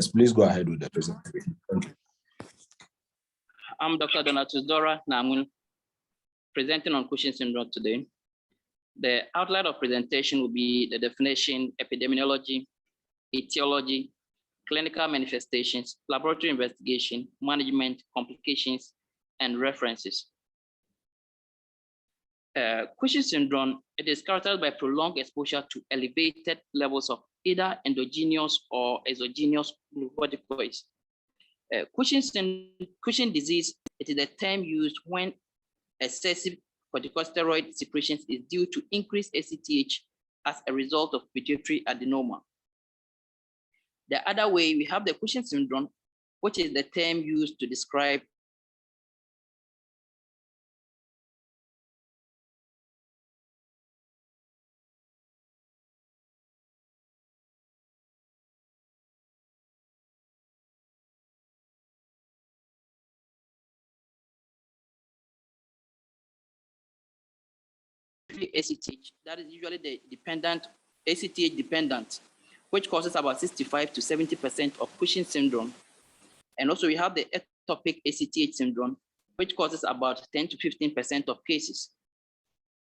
Yes, please go ahead with the presentation. Thank you. I'm Dr. Donaltus Naamwing, presenting on Cushing syndrome today. The outline of presentation will be the definition, epidemiology, etiology, clinical manifestations, laboratory investigation, management, complications, and references. Cushing syndrome, it is characterized by prolonged exposure to elevated levels of either endogenous or exogenous glucocorticoids. Cushing disease, it is a term used when excessive corticosteroid secretion is due to increased ACTH as a result of pituitary adenoma. The other way, we have the Cushing syndrome, which is the term used to describe ACTH, that is usually the dependent, ACTH dependent, which causes about 65 to 70% of Cushing syndrome. And also we have the ectopic ACTH syndrome, which causes about 10 to 15% of cases.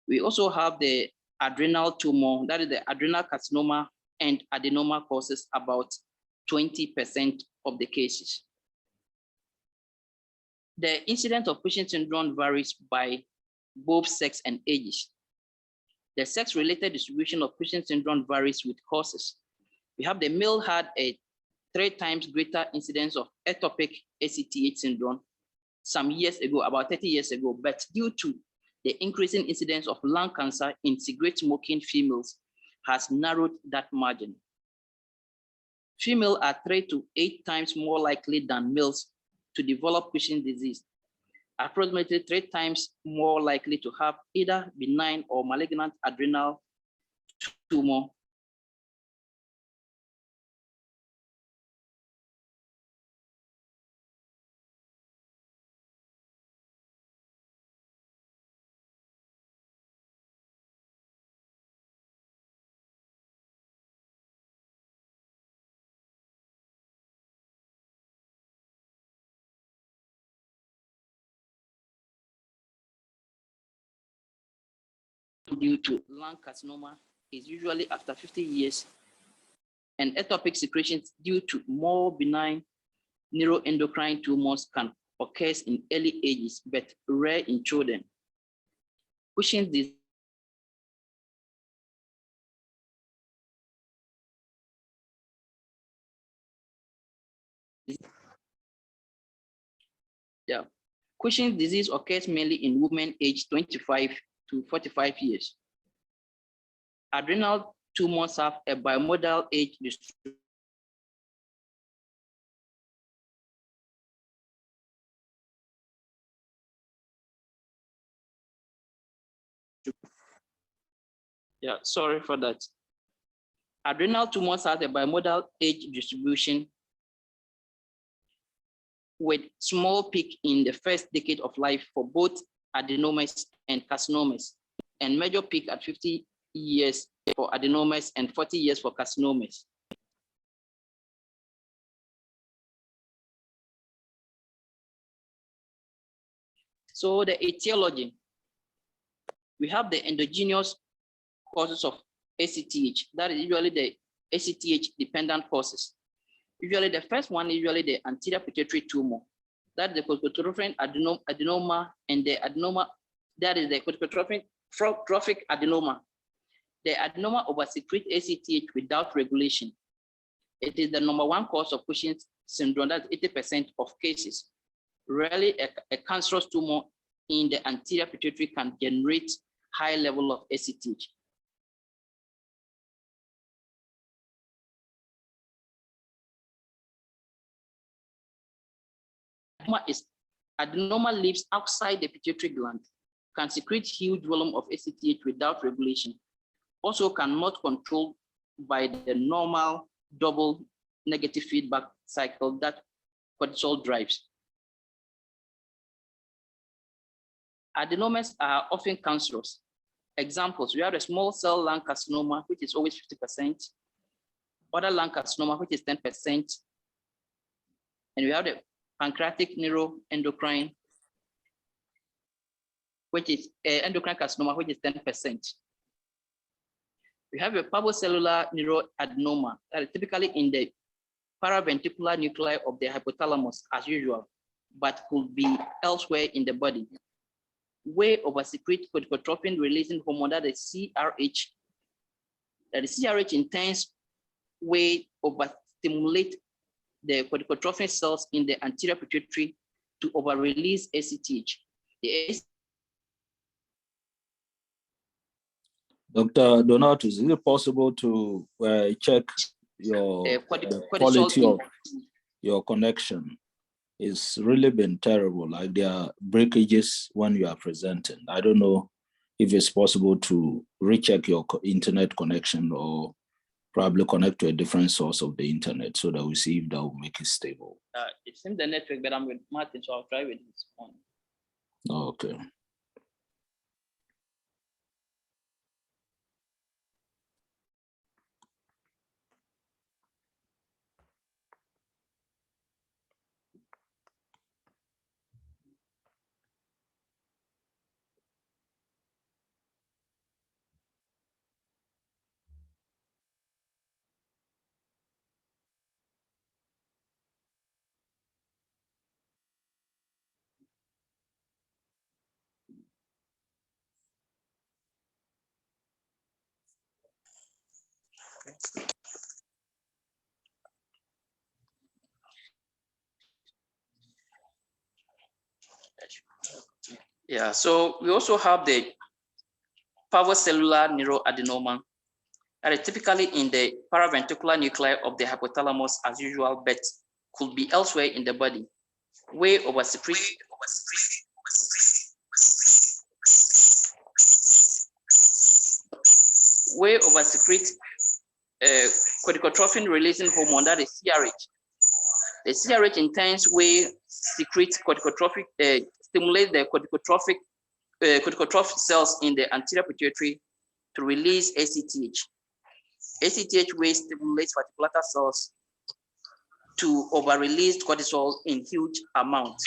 We also have the adrenal tumor, that is the adrenal carcinoma and adenoma, causes about 20% of the cases. The incidence of Cushing syndrome varies by both sex and ages. The sex-related distribution of Cushing syndrome varies with causes. We have the male had a 3 times greater incidence of ectopic ACTH syndrome some years ago, about 30 years ago, but due to the increasing incidence of lung cancer in cigarette smoking females has narrowed that margin. Females are 3 to 8 times more likely than males to develop Cushing disease, approximately 3 times more likely to have either benign or malignant adrenal tumor. Due to lung carcinoma is usually after 50 years, and ectopic secretions due to more benign neuroendocrine tumors can occur in early ages, but rare in children. Cushing disease Cushing disease occurs mainly in women aged 25 to 45 years. Adrenal tumors have a bimodal age distribution. Yeah, sorry for that. Adrenal tumors have a bimodal age distribution with small peak in the first decade of life for both adenomas and carcinomas, and major peak at 50 years for adenomas and 40 years for carcinomas. So the etiology, we have the endogenous causes of ACTH, that is usually the ACTH dependent causes. Usually the first one is usually the anterior pituitary tumor, that is the corticotrophic adenoma, and the adenoma, that is the corticotrophic adenoma. The adenoma oversecretes ACTH without regulation. It is the #1 cause of Cushing syndrome, that's 80% of cases. Rarely a cancerous tumor in the anterior pituitary can generate high level of ACTH. Adenoma lives outside the pituitary gland, can secrete huge volume of ACTH without regulation, also cannot control by the normal double negative feedback cycle that cortisol drives. Adenomas are often cancerous. Examples, we have a small cell lung carcinoma, which is always 50%, other lung carcinoma, which is 10%, And we have the pancreatic neuroendocrine, which is endocrine carcinoma, which is 10%. We have a parvocellular neuroadenoma that is typically in the paraventricular nuclei of the hypothalamus as usual, but could be elsewhere in the body. Way oversecrete corticotropin releasing hormone, that is CRH. That the CRH intense way overstimulate the corticotropin cells in the anterior pituitary to overrelease ACTH. Dr. Donaltus, is it possible to check your quality of your connection? It's really been terrible. Like there are breakages when you are presenting. I don't know if it's possible to recheck your internet connection or probably connect to a different source of the internet so that we see if that will make it stable. It's in the network, but I'm with Martin, so I'll try with this one. Okay. Yeah, so we also have the parvocellular neuroadenoma that is typically in the paraventricular nuclei of the hypothalamus as usual, but could be elsewhere in the body. Way oversecrete. Way oversecrete corticotropin releasing hormone, that is CRH. The CRH intense way secrete corticotrophic, stimulate the corticotrophic cells in the anterior pituitary to release ACTH. ACTH way stimulates reticular cells to over-release cortisol in huge amounts.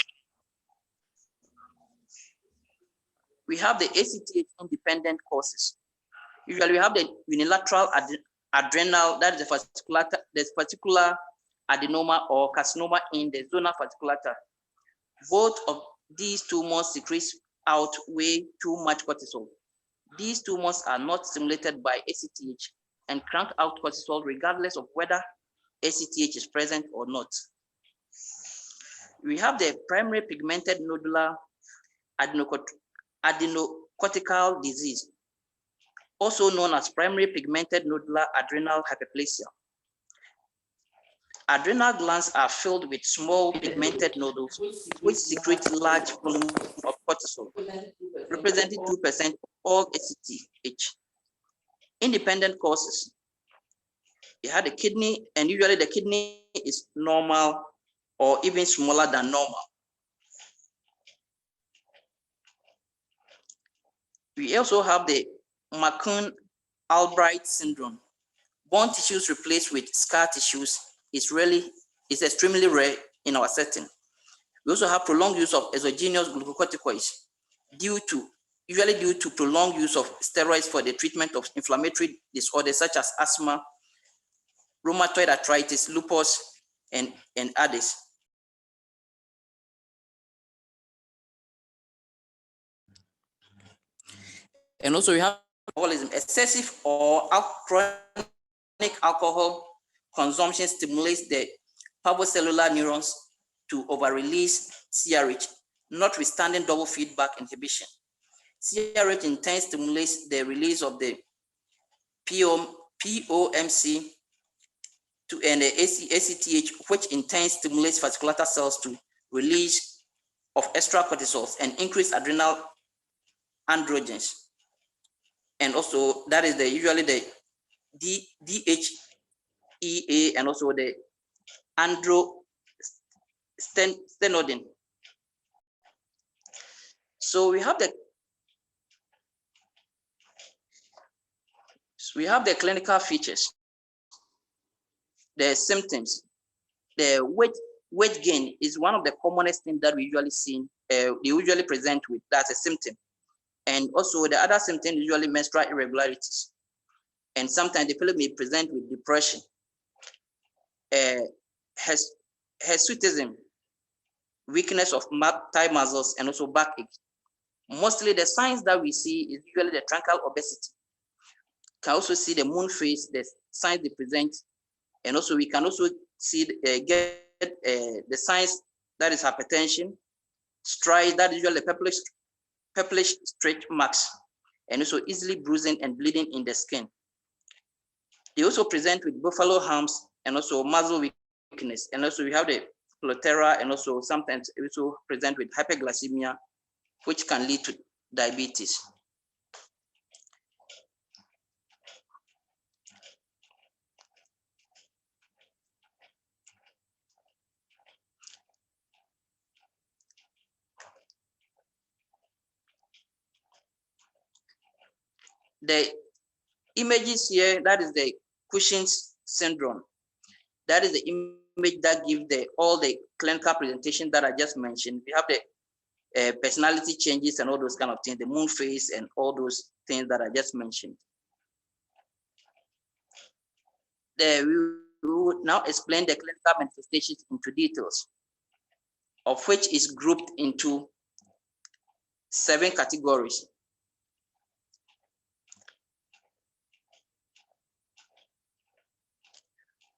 We have the ACTH independent causes. Usually we have the unilateral adrenal, that is the particular adenoma or carcinoma in the zona fasciculata. Both of these tumors secrete out way too much cortisol. These tumors are not stimulated by ACTH and crank out cortisol regardless of whether ACTH is present or not. We have the primary pigmented nodular adenocortical disease, also known as primary pigmented nodular adrenal hyperplasia. Adrenal glands are filled with small pigmented nodules which secrete large volumes of cortisol, representing 2% of all ACTH. Independent causes. You had the kidney, and usually the kidney is normal or even smaller than normal. We also have the McCune-Albright syndrome. Bone tissues replaced with scar tissues is extremely rare in our setting. We also have prolonged use of exogenous glucocorticoids usually due to prolonged use of steroids for the treatment of inflammatory disorders such as asthma, rheumatoid arthritis, lupus, and others. And also we have alcoholism. Excessive or chronic alcohol consumption stimulates the parvocellular neurons to over-release CRH, notwithstanding double feedback inhibition. CRH in turn stimulates the release of the POMC and the ACTH, which in turn stimulates fasciculata cells to release of extra cortisols and increase adrenal androgens. And also that is usually the DHEA and also the androstenodine. So we have the clinical features, the symptoms, the weight weight gain is one of the commonest things that we usually see, they usually present with. That's a symptom. And also the other symptom is usually menstrual irregularities. And sometimes the fellow may present with depression, hirsutism, weakness of thigh muscles, and also backache. Mostly the signs that we see is usually the truncal obesity. Can also see the moon phase, the signs they present, and also we can also see get the signs that is hypertension, strides, that is usually purplish stretch marks, and also easily bruising and bleeding in the skin. They also present with buffalo humps and also muscle weakness, and also we have the pleural, and also sometimes also present with hyperglycemia, which can lead to diabetes. The images here, that is the Cushing syndrome. That is the image that gives all the clinical presentation that I just mentioned. We have the personality changes and all those kind of things, the moon phase and all those things that I just mentioned. We will now explain the clinical manifestations into details, of which is grouped into 7 categories.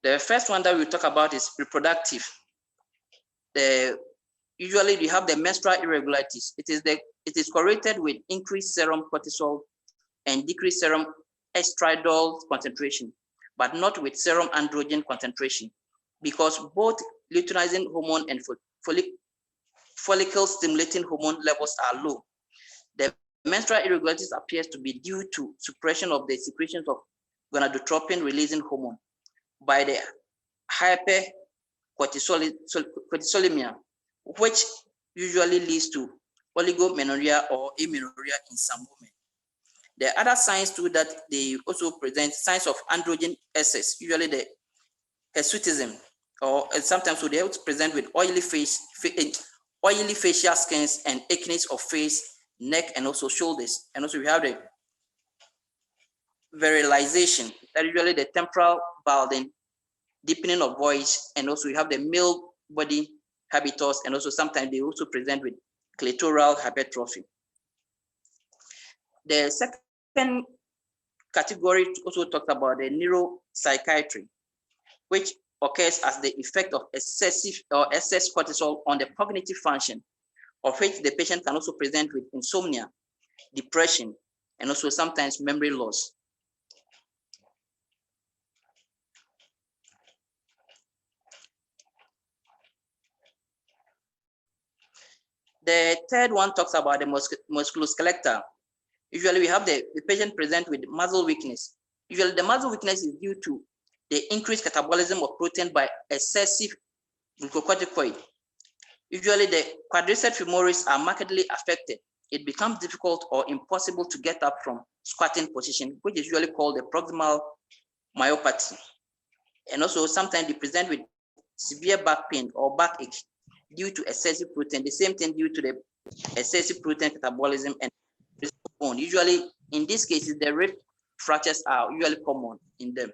The first one that we'll talk about is reproductive. Usually we have the menstrual irregularities. It is correlated with increased serum cortisol and decreased serum estradiol concentration, but not with serum androgen concentration, because both luteinizing hormone and follicle stimulating hormone levels are low. The menstrual irregularities appears to be due to suppression of the secretions of gonadotropin releasing hormone by the hypercortisolemia, which usually leads to oligomenorrhea or amenorrhea in some women. There are other signs too that they also present signs of androgen excess, usually the hirsutism, or sometimes so they also present with oily facial skins and achiness of face, neck, and also shoulders. And also we have the virilization, that usually the temporal balding, deepening of voice, and also we have the male body habitus, and also sometimes they also present with clitoral hypertrophy. The second category also talked about the neuropsychiatry, which occurs as the effect of excess cortisol on the cognitive function, of which the patient can also present with insomnia, depression, and also sometimes memory loss. The third one talks about the musculoskeletal. Usually we have the patient present with muscle weakness. Usually the muscle weakness is due to the increased catabolism of protein by excessive glucocorticoid. Usually the quadriceps femoris are markedly affected. It becomes difficult or impossible to get up from squatting position, which is usually called the proximal myopathy. And also sometimes they present with severe back pain or backache due to excessive protein. The same thing due to the excessive protein catabolism and bone. Usually in these cases, the rib fractures are usually common in them.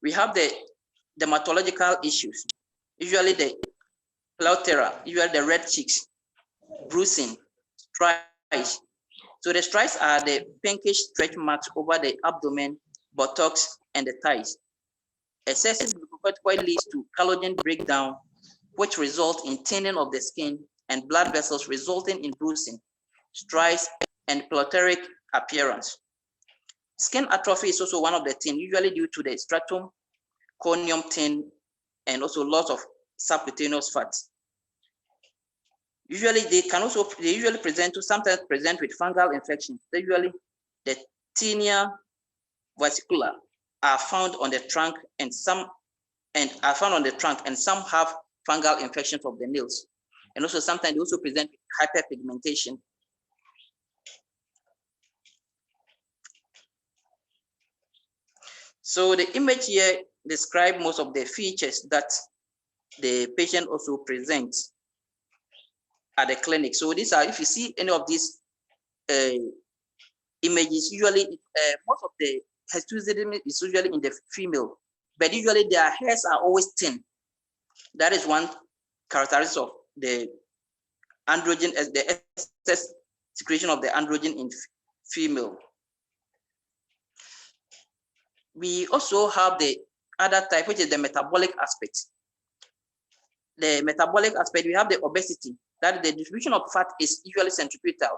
We have the dermatological issues. Usually the pleural, usually the red cheeks, bruising, strides. So the strides are the pinkish stretch marks over the abdomen, buttocks, and the thighs. Excessive glucocorticoid leads to collagen breakdown, which result in thinning of the skin and blood vessels, resulting in bruising, strides, and pleuteric appearance. Skin atrophy is also one of the things, usually due to the stratum corneum thin and also loss of subcutaneous fat. Usually they usually present with fungal infections. Usually the tinea vesicula are found on the trunk and some have fungal infections of the nails. And also sometimes they also present with hyperpigmentation. So the image here describes most of the features that the patient also presents at the clinic. So these are, if you see any of these images, usually most of the hirsutism is usually in the female, but usually their hairs are always thin. That is one characteristic of the androgen, as the excess secretion of the androgen in female. We also have the other type, which is the metabolic aspect. The metabolic aspect, we have the obesity, that the distribution of fat is usually centripetal.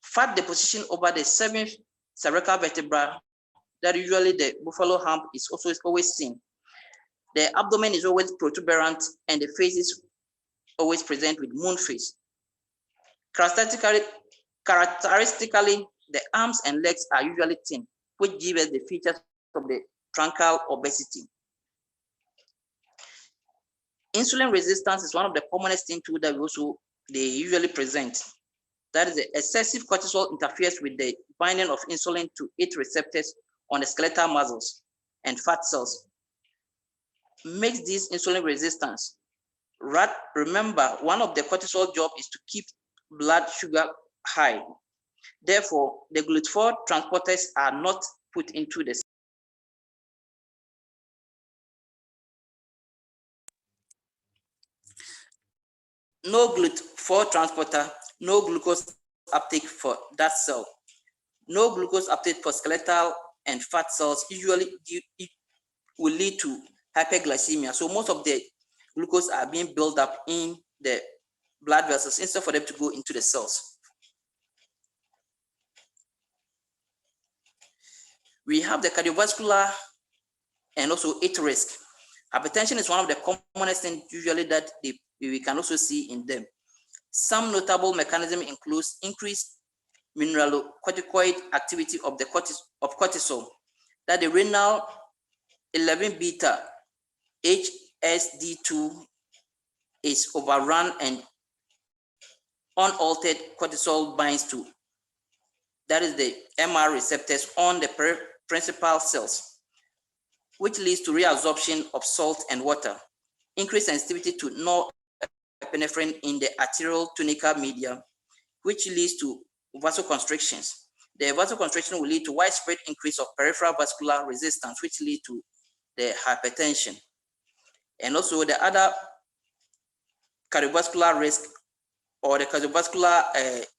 Fat deposition over the 7th cervical vertebra, that usually the buffalo hump is also always seen. The abdomen is always protuberant and the face is always present with moon face. Characteristically, the arms and legs are usually thin, which give us the features of the truncal obesity. Insulin resistance is one of the commonest things too that they usually present. That is, the excessive cortisol interferes with the binding of insulin to its receptors on the skeletal muscles and fat cells, makes this insulin resistance. Remember, one of the cortisol job is to keep blood sugar high. Therefore, the GLUT4 transporters are not put into the no GLUT4 transporter, no glucose uptake for that cell. No glucose uptake for skeletal and fat cells usually will lead to hyperglycemia. So most of the glucose are being built up in the blood vessels instead for them to go into the cells. We have the cardiovascular and also its risk. Hypertension is one of the commonest things usually that we can also see in them. Some notable mechanism includes increased mineralocorticoid activity of the cortisol, that the renal 11 beta HSD2 is overrun and unaltered cortisol binds to, that is the MR receptors on the principal cells, which leads to reabsorption of salt and water, increased sensitivity to norepinephrine in the arterial tunica media, which leads to vasoconstrictions. The vasoconstriction will lead to widespread increase of peripheral vascular resistance, which lead to the hypertension. And also the other cardiovascular risk or the cardiovascular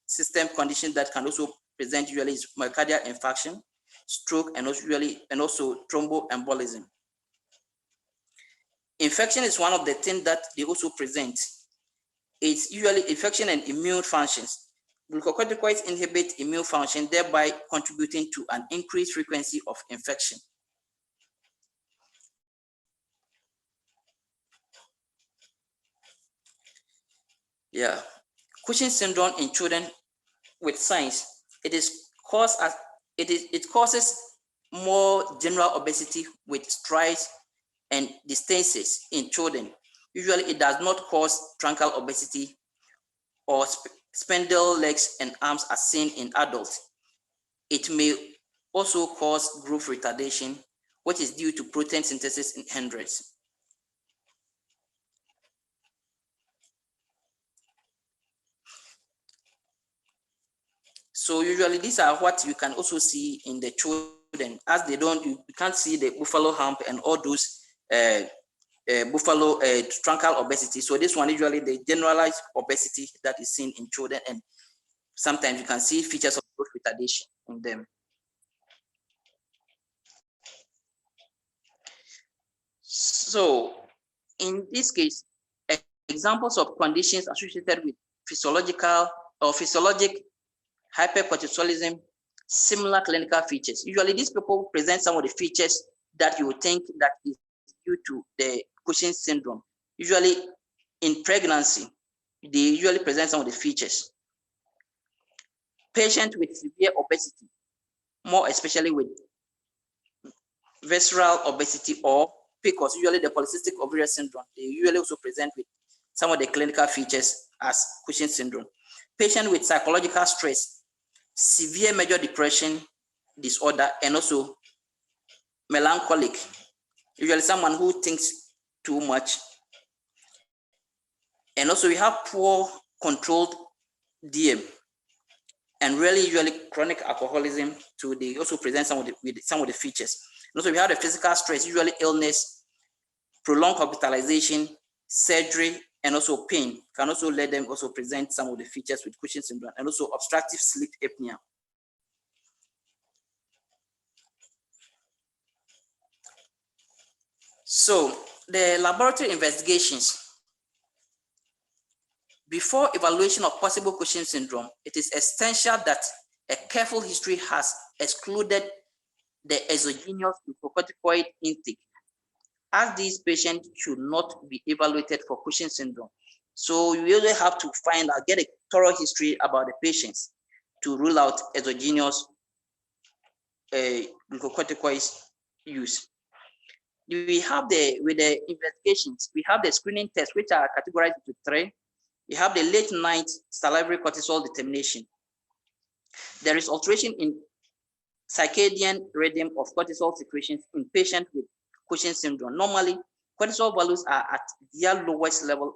system condition that can also present usually is myocardial infarction, stroke, and also thromboembolism. Infection is one of the things that they also present. It's usually infection and immune functions. Glucocorticoids inhibit immune function, thereby contributing to an increased frequency of infection. Yeah, Cushing syndrome in children with signs. It causes more general obesity with strides and distances in children. Usually, it does not cause truncal obesity or spindle legs and arms as seen in adults. It may also cause growth retardation, which is due to protein synthesis in hindrance. So usually these are what you can also see in the children, as you can't see the buffalo hump and all those buffalo truncal obesity. So this one usually the generalized obesity that is seen in children, and sometimes you can see features of growth retardation in them. So in this case, examples of conditions associated with physiologic hypercortisolism, similar clinical features. Usually these people present some of the features that you would think that is due to the Cushing syndrome. Usually in pregnancy, they usually present some of the features. Patients with severe obesity, more especially with visceral obesity or PCOS, usually the polycystic ovarian syndrome, they usually also present with some of the clinical features as Cushing syndrome. Patients with psychological stress, severe major depression disorder, and also melancholic, usually someone who thinks too much. And also we have poor controlled DM, and really usually chronic alcoholism too. They also present with some of the features. And also we have the physical stress, usually illness, prolonged hospitalization, surgery, and also pain can also let them also present some of the features with Cushing syndrome, and also obstructive sleep apnea. So the laboratory investigations. Before evaluation of possible Cushing syndrome, it is essential that a careful history has excluded the exogenous glucocorticoid intake, as these patients should not be evaluated for Cushing syndrome. So you really have to find out, get a thorough history about the patients to rule out exogenous glucocorticoids use. We have with the investigations, we have the screening tests, which are categorized into 3. We have the late night salivary cortisol determination. There is alteration in circadian rhythm of cortisol secretions in patients with Cushing syndrome. Normally, cortisol values are at their lowest level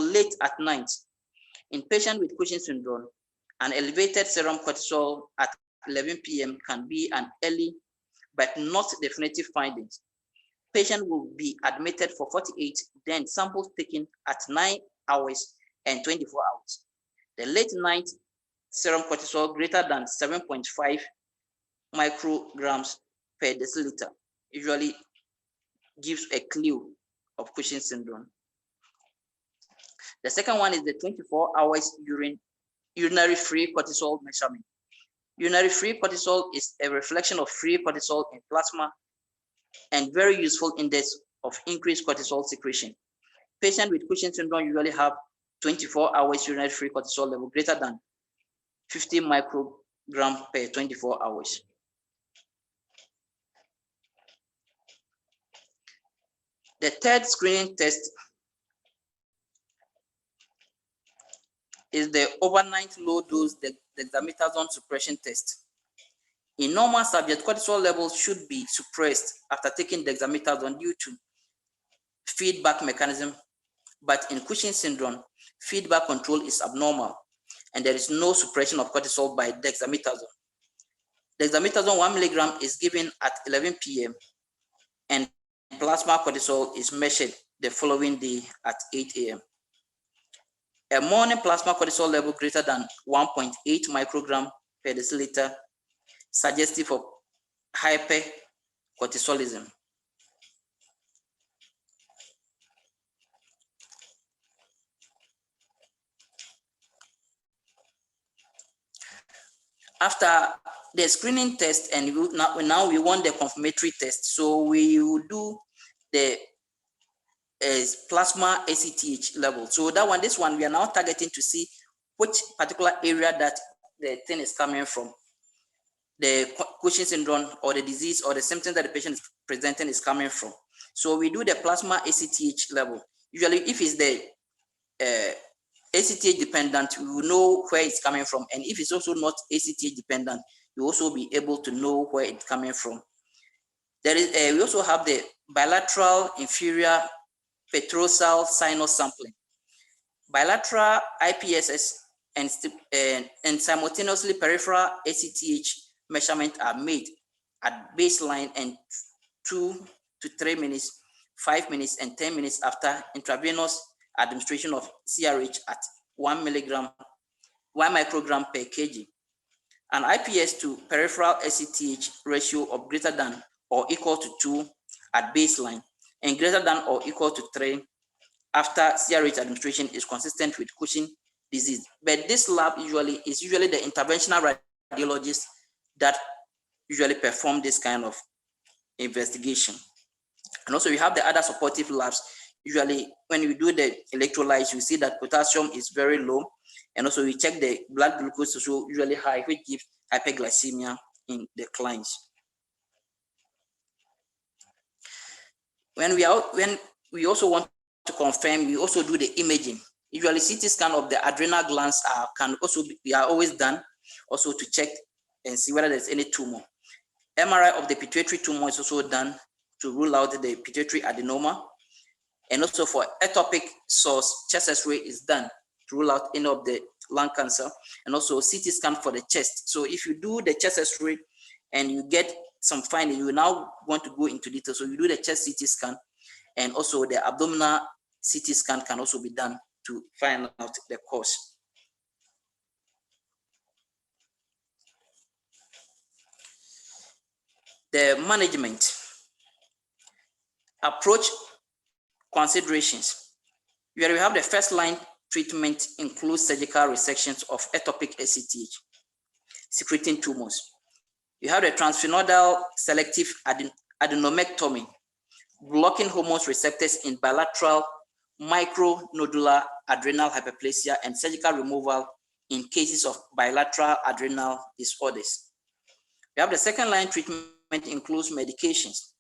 late at night. In patients with Cushing syndrome, an elevated serum cortisol at 11 p.m. can be an early but not definitive findings. Patient will be admitted for 48, then samples taken at 9 hours and 24 hours. The late night serum cortisol greater than 7.5 micrograms per deciliter usually gives a clue of Cushing syndrome. The second one is the 24 hours urinary free cortisol measurement. Urinary free cortisol is a reflection of free cortisol in plasma and very useful index of increased cortisol secretion. Patients with Cushing syndrome usually have 24 hours urinary free cortisol level greater than 50 microgram per 24 hours. The third screening test is the overnight low dose dexamethasone suppression test. In normal subjects, cortisol levels should be suppressed after taking dexamethasone due to feedback mechanism, but in Cushing syndrome, feedback control is abnormal and there is no suppression of cortisol by dexamethasone. Dexamethasone 1 milligram is given at 11 p.m. and plasma cortisol is measured the following day at 8 a.m. A morning plasma cortisol level greater than 1.8 microgram per deciliter suggestive of hypercortisolism. After the screening test, and now we want the confirmatory test. So we will do the plasma ACTH level. So this one, we are now targeting to see which particular area that the thing is coming from. The Cushing syndrome or the disease or the symptoms that the patient is presenting is coming from. So we do the plasma ACTH level. Usually if it's the ACTH dependent, we will know where it's coming from. And if it's also not ACTH dependent, you also be able to know where it's coming from. There is we also have the bilateral inferior petrosal sinus sampling. Bilateral IPSS and simultaneously peripheral ACTH measurements are made at baseline and 2 to 3 minutes, 5 minutes, and 10 minutes after intravenous administration of CRH at 1 microgram per kg. An IPS to peripheral ACTH ratio of greater than or equal to 2 at baseline and greater than or equal to 3 after CRH administration is consistent with Cushing disease. But this lab is usually the interventional radiologist that usually perform this kind of investigation. And also we have the other supportive labs. Usually when you do the electrolytes, you see that potassium is very low. And also we check the blood glucose also usually high, which gives hyperglycemia in the clients. When we also want to confirm, we also do the imaging. Usually CT scan of the adrenal glands are always done also to check and see whether there's any tumor. MRI of the pituitary tumor is also done to rule out the pituitary adenoma. And also for ectopic source, chest X-ray is done to rule out any of the lung cancer, and also CT scan for the chest. So if you do the chest X-ray and you get some finding, you now want to go into detail. So you do the chest CT scan, and also the abdominal CT scan can also be done to find out the cause. The management approach considerations. Where we have the first line treatment includes surgical resections of ectopic ACTH secreting tumors. You have the transphenodal selective adenomectomy, blocking hormone receptors in bilateral micronodular adrenal hyperplasia, and surgical removal in cases of bilateral adrenal disorders. We have the second line treatment includes medications.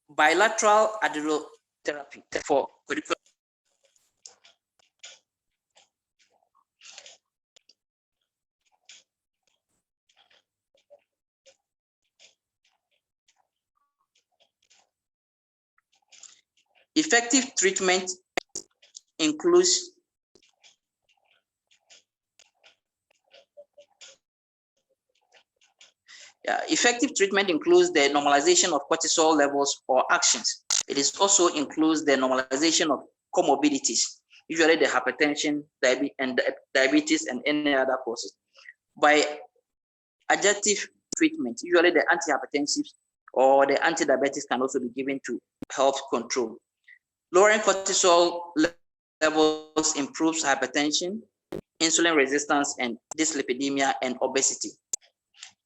Bilateral adrenotherapy for effective treatment includes the normalization of cortisol levels or actions. It is also includes the normalization of comorbidities, usually the hypertension, diabetes, and any other causes. By adjunctive treatment, usually the antihypertensives or the antidiabetics can also be given to help control. Lowering cortisol levels improves hypertension, insulin resistance, and dyslipidemia and obesity.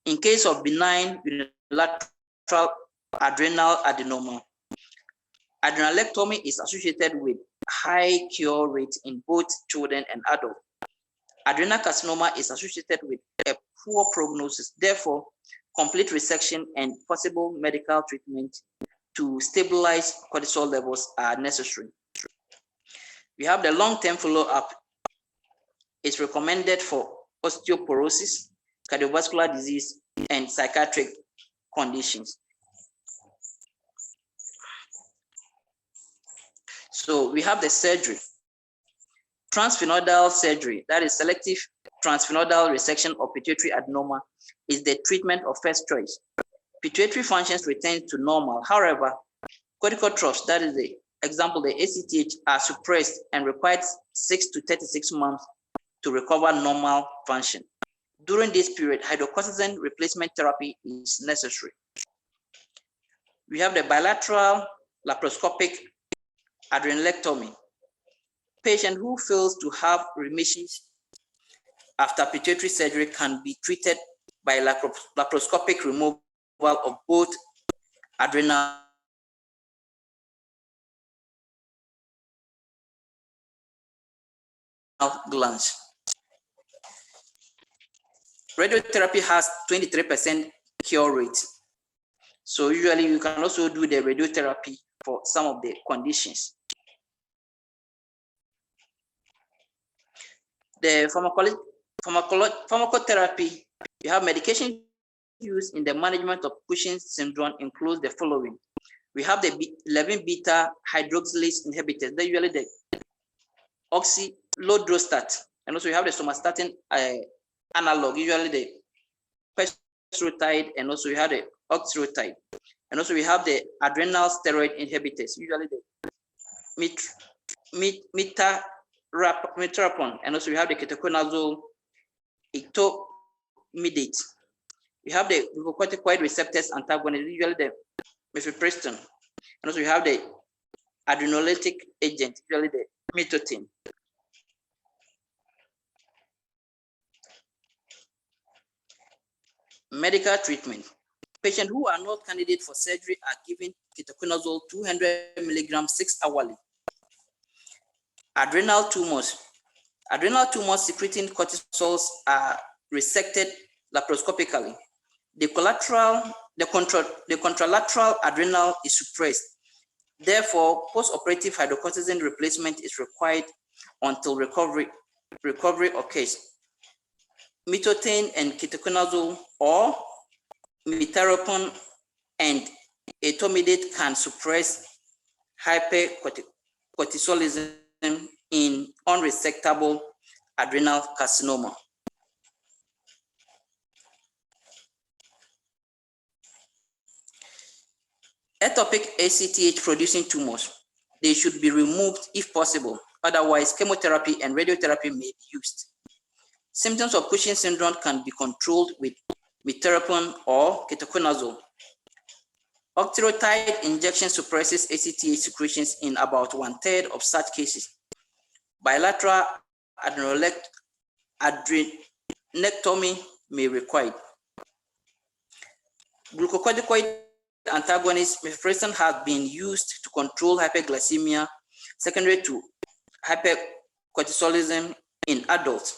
In case of benign unilateral adrenal adenoma, adrenalectomy is associated with high cure rate in both children and adults. Adrenal carcinoma is associated with a poor prognosis. Therefore, complete resection and possible medical treatment to stabilize cortisol levels are necessary. We have the long-term follow-up. It's recommended for osteoporosis, cardiovascular disease, and psychiatric conditions. So we have the surgery. Transphenodal surgery, that is selective transphenodal resection of pituitary adenoma, is the treatment of first choice. Pituitary functions return to normal. However, corticotrophs, that is the example, the ACTH, are suppressed and require 6 to 36 months to recover normal function. During this period, hydrocortisone replacement therapy is necessary. We have the bilateral laparoscopic adrenalectomy. Patient who fails to have remissions after pituitary surgery can be treated by laparoscopic removal of both adrenal glands. Radiotherapy has 23% cure rate. So usually you can also do the radiotherapy for some of the conditions. The pharmacotherapy, you have medication used in the management of Cushing syndrome includes the following. We have the 11-beta hydroxylase inhibitors, they're usually the oxylodrostat, and also we have the somatostatin analog, usually the pesrotide, and also we have the octreotide, and also we have the adrenal steroid inhibitors, usually the mitrapon, and also we have the ketoconazole ectomidate. We have the glucocorticoid receptors antagonist, usually the mifepristone, and also we have the adrenolytic agent, usually the mitotin. Medical treatment. Patients who are not candidates for surgery are given ketoconazole 200 milligrams 6 hourly. Adrenal tumors. Adrenal tumors secreting cortisols are resected laparoscopically. The contralateral adrenal is suppressed. Therefore, post-operative hydrocortisone replacement is required until recovery occurs. methotane and ketoconazole or mitaropon and etomidate can suppress hypercortisolism in unresectable adrenal carcinoma. Ectopic ACTH producing tumors, they should be removed if possible. Otherwise, chemotherapy and radiotherapy may be used. Symptoms of Cushing syndrome can be controlled with mitaropon or ketoconazole. Octreotide injection suppresses ACTH secretions in about 1/3 of such cases. Bilateral adrenectomy may be required. Glucocorticoid antagonists, mifepristone, have been used to control hyperglycemia secondary to hypercortisolism in adults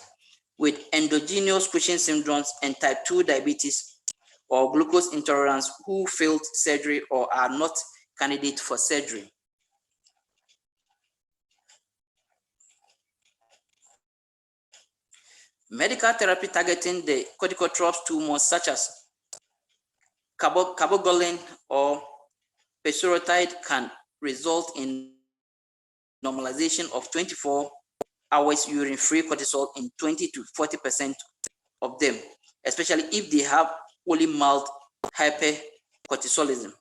with endogenous Cushing syndromes and type 2 diabetes or glucose intolerance who failed surgery or are not candidate for surgery. Medical therapy targeting the corticotropes tumors such as cabogolin or pesorotide can result in normalization of 24 hours urine-free cortisol in 20 to 40% of them, especially if they have only mild hypercortisolism.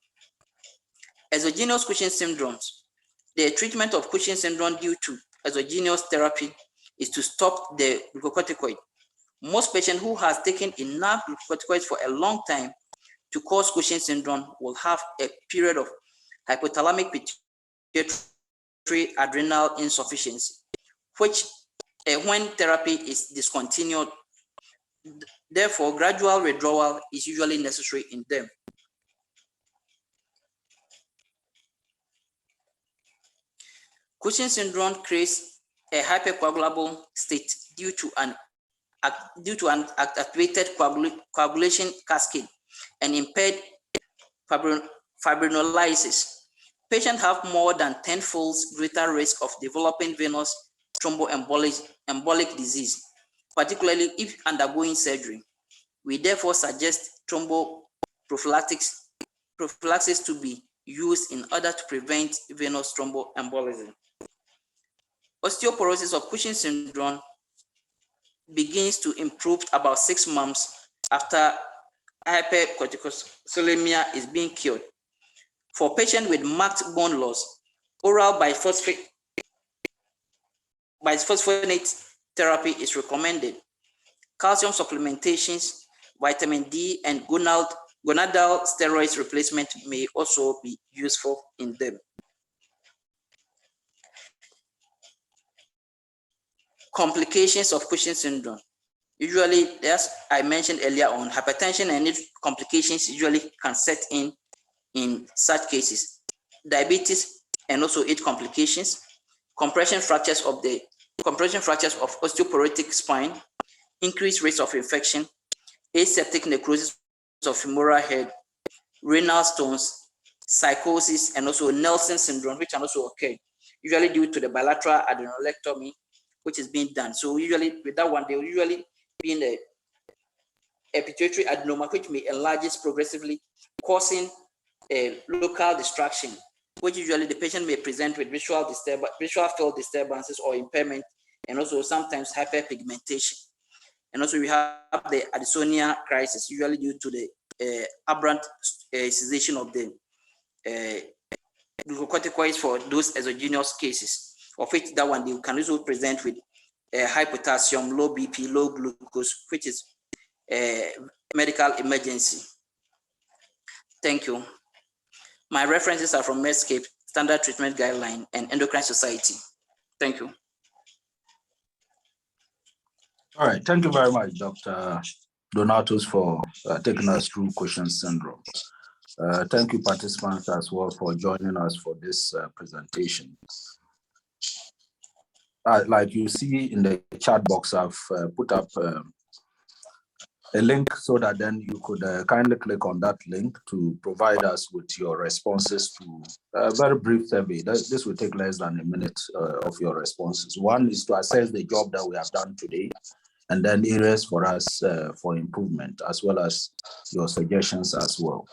Exogenous Cushing syndromes. The treatment of Cushing syndrome due to exogenous therapy is to stop the glucocorticoid. Most patients who has taken enough glucocorticoids for a long time to cause Cushing syndrome will have a period of hypothalamic pituitary adrenal insufficiency, which when therapy is discontinued, therefore gradual withdrawal is usually necessary in them. Cushing syndrome creates a hypercoagulable state due to an activated coagulation cascade and impaired fibrinolysis. Patients have more than 10-fold greater risk of developing venous thromboembolic disease, particularly if undergoing surgery. We therefore suggest thromboprophylaxis to be used in order to prevent venous thromboembolism. Osteoporosis of Cushing syndrome begins to improve about 6 months after hypercorticolemia is being cured. For patients with marked bone loss, oral biphosphonate therapy is recommended. Calcium supplementations, vitamin D, and gonadal steroids replacement may also be useful in them. Complications of Cushing syndrome. Usually, as I mentioned earlier on, hypertension and its complications usually can set in such cases. Diabetes and also its complications, compression fractures of osteoporotic spine, increased rates of infection, aseptic necrosis of femoral head, renal stones, psychosis, and also Nelson syndrome, which can also occur, usually due to the bilateral adrenalectomy, which is being done. So usually with that one, they will usually be in a pituitary adenoma, which may enlarge progressively, causing a local distraction, which usually the patient may present with visual field disturbances or impairment, and also sometimes hyperpigmentation. And also we have the Addisonian crisis, usually due to the aberrant cessation of the glucocorticoids for those exogenous cases, of which that one they can also present with high potassium, low BP, low glucose, which is a medical emergency. Thank you. My references are from Medscape, Standard Treatment Guideline, and Endocrine Society. Thank you. All right, thank you very much, Dr. Donaltus, for taking us through Cushing syndrome. Thank you, participants, as well, for joining us for this presentation. Like you see in the chat box, I've put up a link so that then you could kindly click on that link to provide us with your responses to a very brief survey. This will take less than a minute of your responses. One is to assess the job that we have done today, and then areas for us for improvement, as well as your suggestions as well.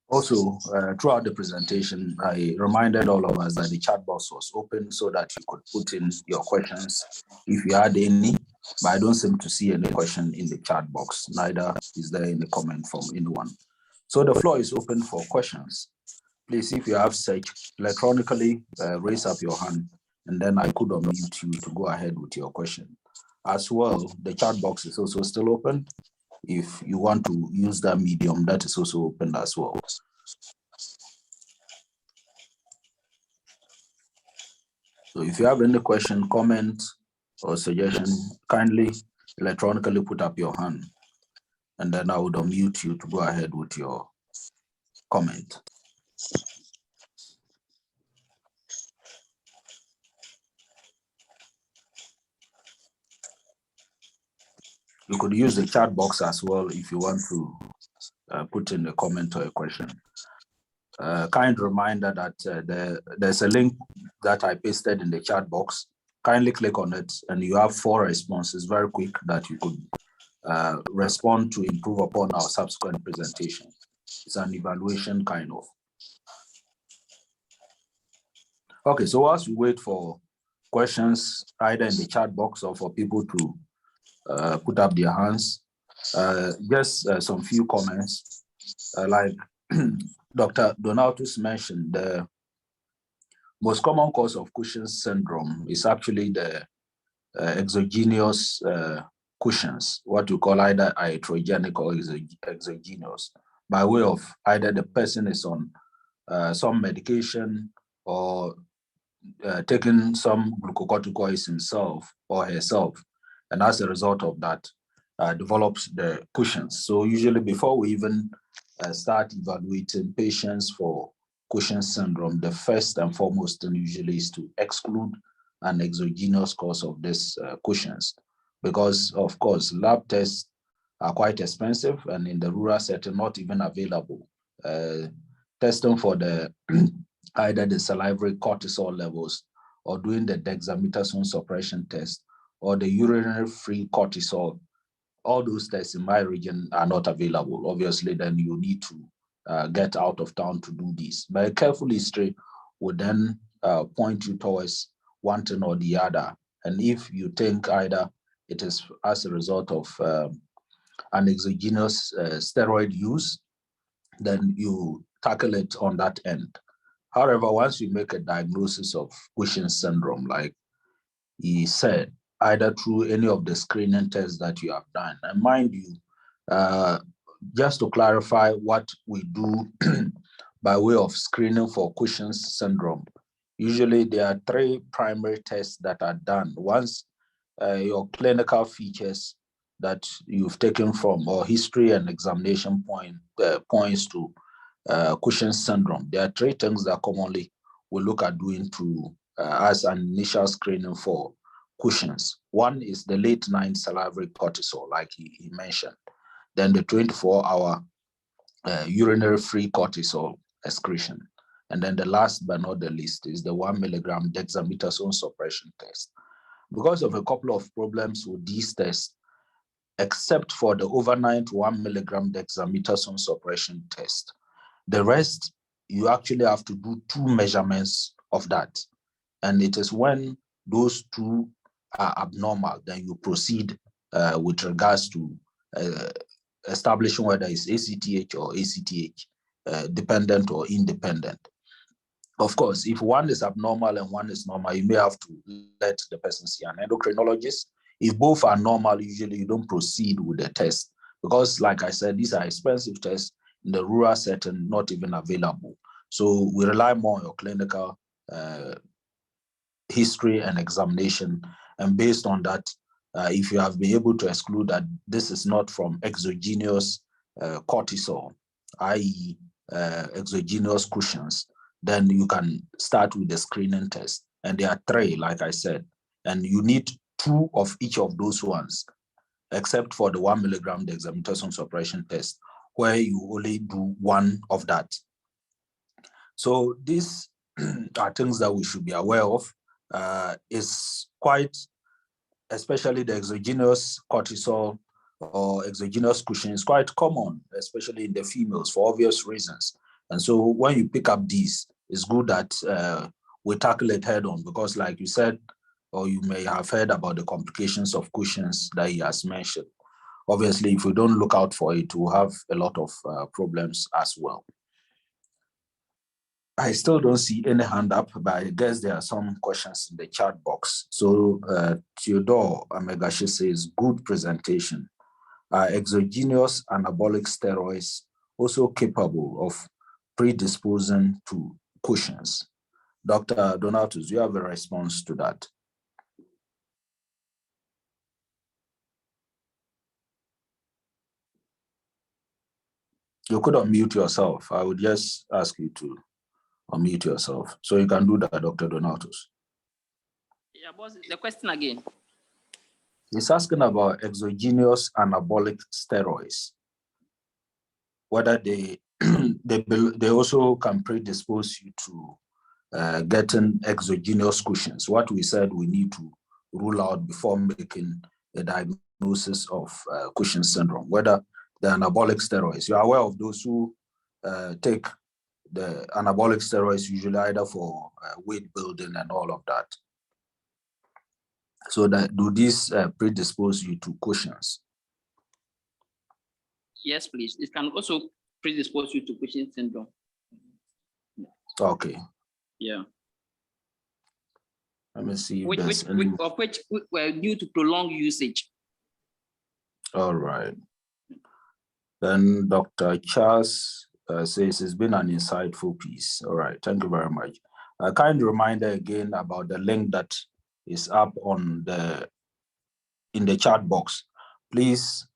Also, throughout the presentation, I reminded all of us that the chat box was open so that you could put in your questions if you had any, but I don't seem to see any question in the chat box, neither is there any comment from anyone. So the floor is open for questions. Please, if you have such electronically, raise up your hand, and then I could unmute you to go ahead with your question. As well, the chat box is also still open. If you want to use that medium, that is also open as well. So if you have any question, comment, or suggestion, kindly electronically put up your hand, and then I would unmute you to go ahead with your comment. You could use the chat box as well if you want to put in a comment or a question. Kind reminder that there's a link that I pasted in the chat box. Kindly click on it, and you have 4 responses, very quick, that you could respond to improve upon our subsequent presentation. It's an evaluation kind of. Okay, so as we wait for questions, either in the chat box or for people to put up their hands, just some few comments. Like Dr. Donaltus mentioned, the most common cause of Cushing's syndrome is actually the exogenous Cushing's, what we call either iatrogenic or exogenous, by way of either the person is on some medication or taking some glucocorticoids himself or herself, and as a result of that, develops the Cushing's. So usually before we even start evaluating patients for Cushing's syndrome, the first and foremost thing usually is to exclude an exogenous cause of this Cushing's, because of course lab tests are quite expensive and in the rural setting not even available. Testing for the either the salivary cortisol levels or doing the dexamethasone suppression test or the urinary free cortisol, all those tests in my region are not available. Obviously, then you need to get out of town to do this. But a careful history would then point you towards one thing or the other. And if you think either it is as a result of an exogenous steroid use, then you tackle it on that end. However, once you make a diagnosis of Cushing's syndrome, like he said, either through any of the screening tests that you have done, and mind you, just to clarify what we do by way of screening for Cushing's syndrome, usually there are 3 primary tests that are done. Once your clinical features that you've taken from or history and examination points to Cushing's syndrome, there are 3 things that commonly we look at doing to as an initial screening for Cushing's. One is the late night salivary cortisol, like he mentioned. Then the 24-hour urinary free cortisol excretion. And then the last but not the least is the 1 milligram dexamethasone suppression test. Because of a couple of problems with these tests, except for the overnight 1 milligram dexamethasone suppression test, the rest, you actually have to do 2 measurements of that. And it is when those 2 are abnormal, then you proceed with regards to establishing whether it's ACTH or ACTH, dependent or independent. Of course, if one is abnormal and one is normal, you may have to let the person see an endocrinologist. If both are normal, usually you don't proceed with the test because, like I said, these are expensive tests in the rural setting, not even available. So we rely more on your clinical history and examination. And based on that, if you have been able to exclude that this is not from exogenous cortisol, i.e. Exogenous Cushing's, then you can start with the screening test. And there are 3, like I said, and you need 2 of each of those ones, except for the 1 milligram dexamethasone suppression test, where you only do 1 of that. So these are things that we should be aware of. It's quite especially the exogenous cortisol or exogenous Cushing is quite common, especially in the females for obvious reasons. And so when you pick up these, it's good that we tackle it head on, because like you said, or you may have heard about the complications of Cushing's that he has mentioned. Obviously, if we don't look out for it, we'll have a lot of problems as well. I still don't see any hand up, but I guess there are some questions in the chat box. So Theodore Amegashi says, good presentation. Are exogenous anabolic steroids also capable of predisposing to Cushing's? Dr. Donaltus, do you have a response to that? You could unmute yourself. I would just ask you to unmute yourself. So you can do that, Dr. Donatus. Yeah, boss, the question again. He's asking about exogenous anabolic steroids, whether they they also can predispose you to getting exogenous Cushing's. What we said we need to rule out before making a diagnosis of Cushing's syndrome, whether the anabolic steroids. You are aware of those who take the anabolic steroids usually either for weight building and all of that. So that do these predispose you to Cushing's? Yes, please. It can also predispose you to Cushing's syndrome. Okay. Yeah. Let me see. Which were due to prolonged usage. All right. Then Dr. Charles says it's been an insightful piece. All right. Thank you very much. A kind reminder again about the link that is up on in the chat box. Please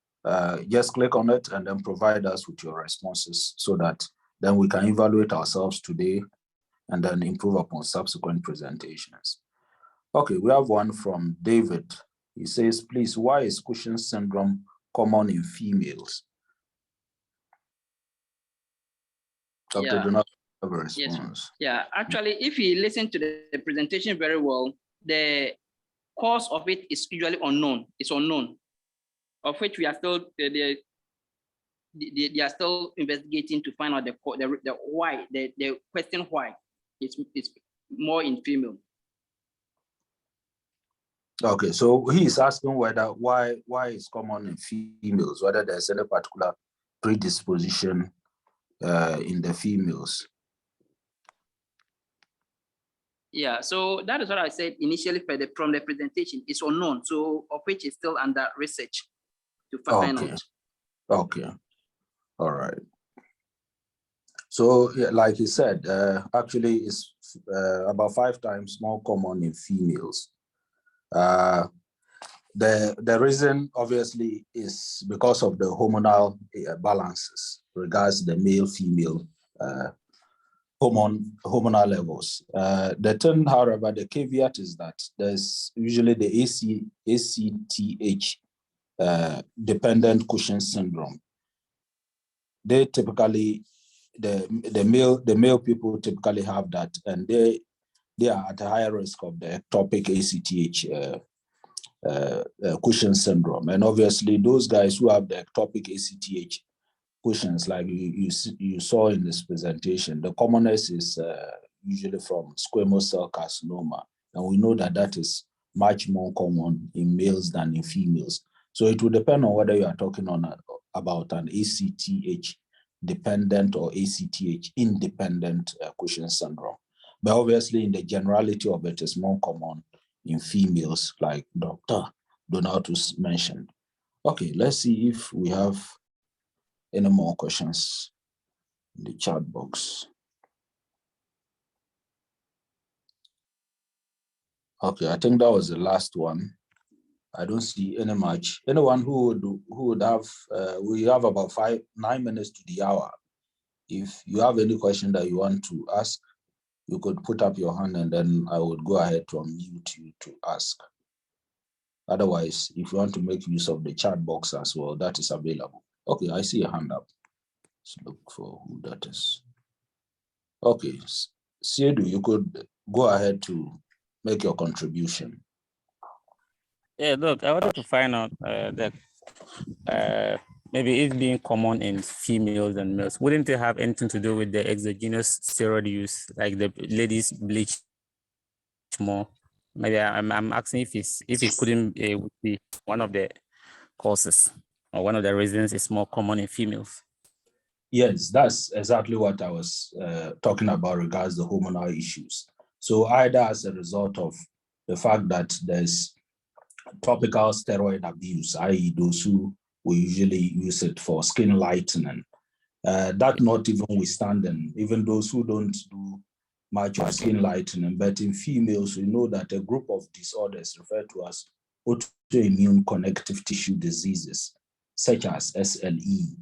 just click on it and then provide us with your responses so that then we can evaluate ourselves today and then improve upon subsequent presentations. Okay, we have one from David. He says, please, why is Cushing's syndrome common in females? Dr. Do not have a response. Yes. Yeah, actually, if you listen to the presentation very well, the cause of it is usually unknown. It's unknown, of which we are still they are still investigating to find out the why, the question why. It's more in female. Okay, so he is asking whether why it's common in females, whether there's any particular predisposition in the females. Yeah, so that is what I said initially from the presentation. It's unknown, so of which is still under research to find out. Okay, all right. So, yeah, like he said, actually it's about 5 times more common in females. The reason obviously is because of the hormonal balances regards the male-female hormonal levels. The thing, however, the caveat is that there's usually the ACTH dependent Cushing's syndrome. They typically, the male people typically have that, and they are at a higher risk of the ectopic ACTH Cushing's syndrome. And obviously those guys who have the ectopic ACTH Cushing's, like you saw in this presentation, the commonest is usually from squamous cell carcinoma. And we know that that is much more common in males than in females. So it will depend on whether you are talking about an ACTH dependent or ACTH independent Cushing's syndrome. But obviously in the generality of it is more common in females, like Dr. Donatus mentioned. Okay, let's see if we have any more questions in the chat box. Okay, I think that was the last one. I don't see any much. Anyone who would have, we have about 9 minutes to the hour. If you have any question that you want to ask, you could put up your hand and then I would go ahead to unmute you to ask. Otherwise, if you want to make use of the chat box as well, that is available. Okay, I see a hand up. Let's look for who that is. Okay, Siedu, you could go ahead to make your contribution. Yeah, look, I wanted to find out that maybe it being common in females and males, wouldn't it have anything to do with the exogenous steroid use, like the ladies bleach more? Maybe I'm asking if it couldn't would be one of the causes or one of the reasons it's more common in females. Yes, that's exactly what I was talking about regards the hormonal issues. So either as a result of the fact that there's topical steroid abuse, i.e. those who will usually use it for skin lightening, that not even withstanding, even those who don't do much of skin lightening, but in females, we know that a group of disorders referred to as autoimmune connective tissue diseases, such as SLE,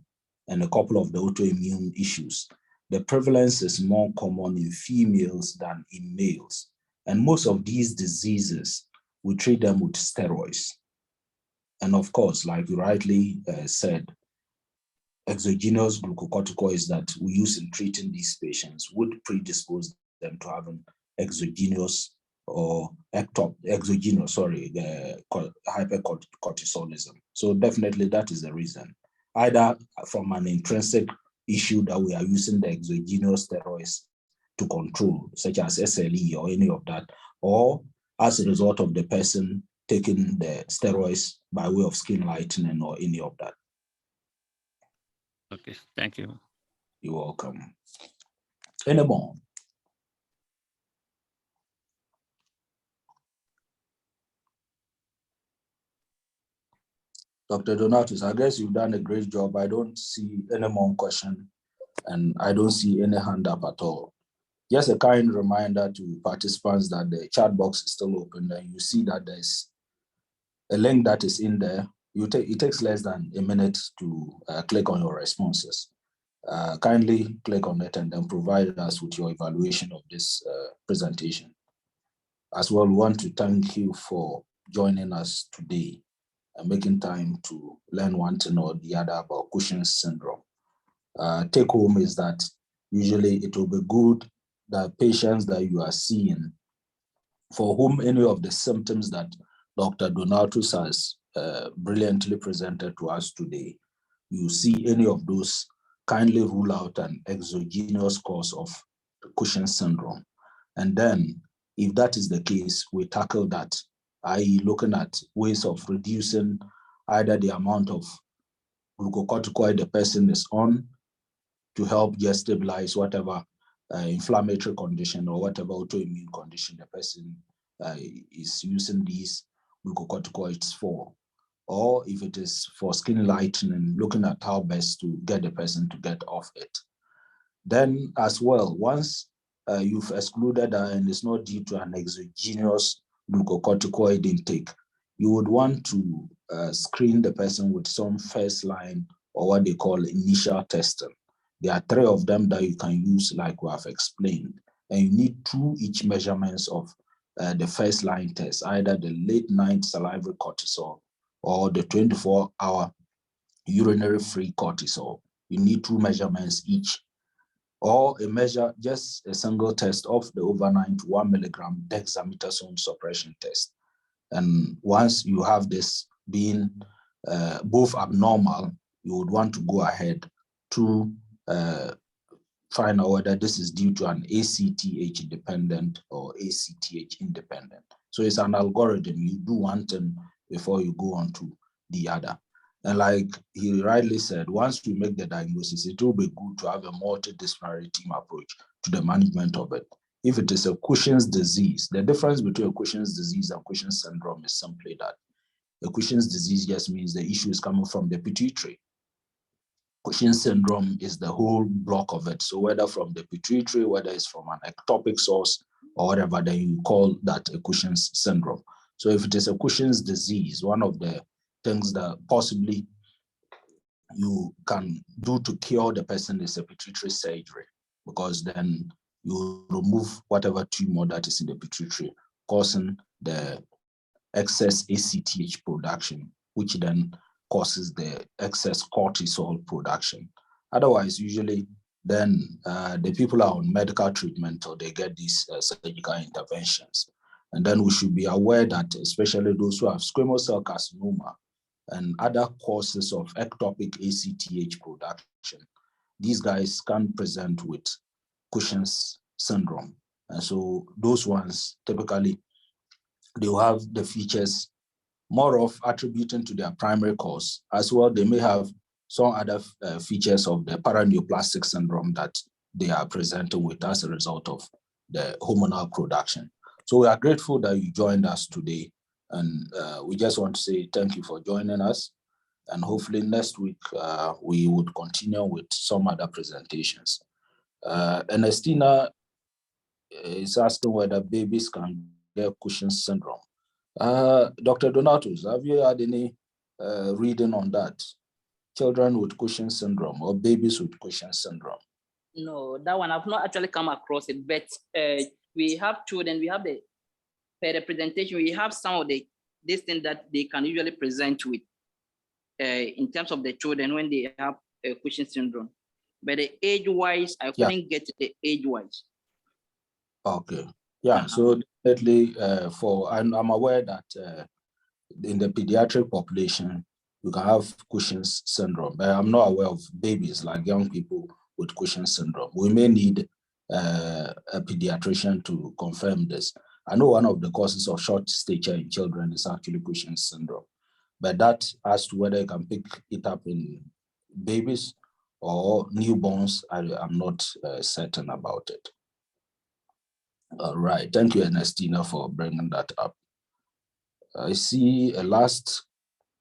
and a couple of the autoimmune issues, the prevalence is more common in females than in males. And most of these diseases, we treat them with steroids. And of course, like you rightly said, exogenous glucocorticoids that we use in treating these patients would predispose them to having exogenous or hypercorticolism. So definitely that is the reason. Either from an intrinsic issue that we are using the exogenous steroids to control, such as SLE or any of that, or as a result of the person taking the steroids by way of skin lightening or any of that. Okay, thank you. You're welcome. Any more? Dr. Donaltus, I guess you've done a great job. I don't see any more question and I don't see any hand up at all. Just a kind reminder to participants that the chat box is still open and you see that there's a link that is in there. It takes less than a minute to click on your responses. Kindly click on it and then provide us with your evaluation of this presentation. As well, we want to thank you for joining us today and making time to learn one thing or the other about Cushing's syndrome. Take home is that usually it will be good that patients that you are seeing, for whom any of the symptoms that Dr. Donaltus has brilliantly presented to us today, you see any of those, kindly rule out an exogenous cause of Cushing's syndrome. And then, if that is the case, we tackle that, i.e. looking at ways of reducing either the amount of glucocorticoid the person is on to help just stabilize whatever inflammatory condition or whatever autoimmune condition the person is using these glucocorticoids for. Or if it is for skin lightening, looking at how best to get the person to get off it. Then as well, once you've excluded and it's not due to an exogenous glucocorticoid intake, you would want to screen the person with some first line or what they call initial testing. There are 3 of them that you can use like we have explained. And you need 2 each measurements of the first line test, either the late night salivary cortisol or the 24-hour urinary free cortisol. You need 2 measurements each. Or a measure, just a single test of the overnight 1 milligram dexamethasone suppression test. And once you have this being both abnormal, you would want to go ahead to find out whether this is due to an ACTH dependent or ACTH independent. So it's an algorithm. You do one thing before you go on to the other. And like he rightly said, once we make the diagnosis, it will be good to have a multidisciplinary team approach to the management of it. If it is a Cushing's disease, the difference between a Cushing's disease and Cushing's syndrome is simply that a Cushing's disease just means the issue is coming from the pituitary. Cushing's syndrome is the whole block of it. So whether from the pituitary, whether it's from an ectopic source or whatever, then you call that a Cushing's syndrome. So if it is a Cushing's disease, one of the things that possibly you can do to cure the person is a pituitary surgery, because then you remove whatever tumor that is in the pituitary, causing the excess ACTH production, which then causes the excess cortisol production. Otherwise, usually then the people are on medical treatment or they get these surgical interventions. And then we should be aware that especially those who have squamous cell carcinoma and other causes of ectopic ACTH production, these guys can present with Cushing's syndrome. And so those ones, typically, they will have the features more of attributing to their primary cause. As well, they may have some other features of the paraneoplastic syndrome that they are presenting with as a result of the hormonal production. So we are grateful that you joined us today. And we just want to say thank you for joining us. And hopefully next week, we would continue with some other presentations. Ernestina is asking whether babies can get Cushing's syndrome. Dr. Donaltus, have you had any reading on that? Children with Cushing's syndrome or babies with Cushing's syndrome? No, that one I've not actually come across it, but we have children, we have the presentation, we have some of this thing that they can usually present with in terms of the children when they have Cushing's syndrome. But the age-wise, I couldn't get the age-wise. Okay. Yeah, so definitely I'm aware that in the pediatric population, you can have Cushing's syndrome, but I'm not aware of babies, like young people with Cushing's syndrome. We may need a pediatrician to confirm this. I know one of the causes of short stature in children is actually Cushing's syndrome, but that as to whether you can pick it up in babies or newborns, I'm not certain about it. All right, thank you, Ernestina, for bringing that up. I see a last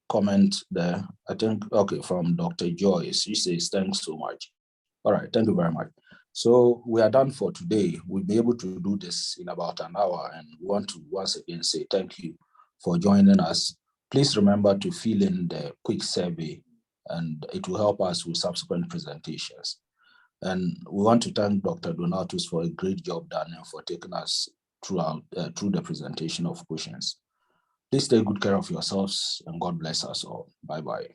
comment there, I think, okay, from Dr. Joyce. She says, thanks so much. All right, thank you very much. So we are done for today. We'll be able to do this in about an hour, and we want to once again say thank you for joining us. Please remember to fill in the quick survey, and it will help us with subsequent presentations. And we want to thank Dr. Donaltus for a great job done and for taking us through the presentation of Cushing's. Please take good care of yourselves, and God bless us all. Bye-bye.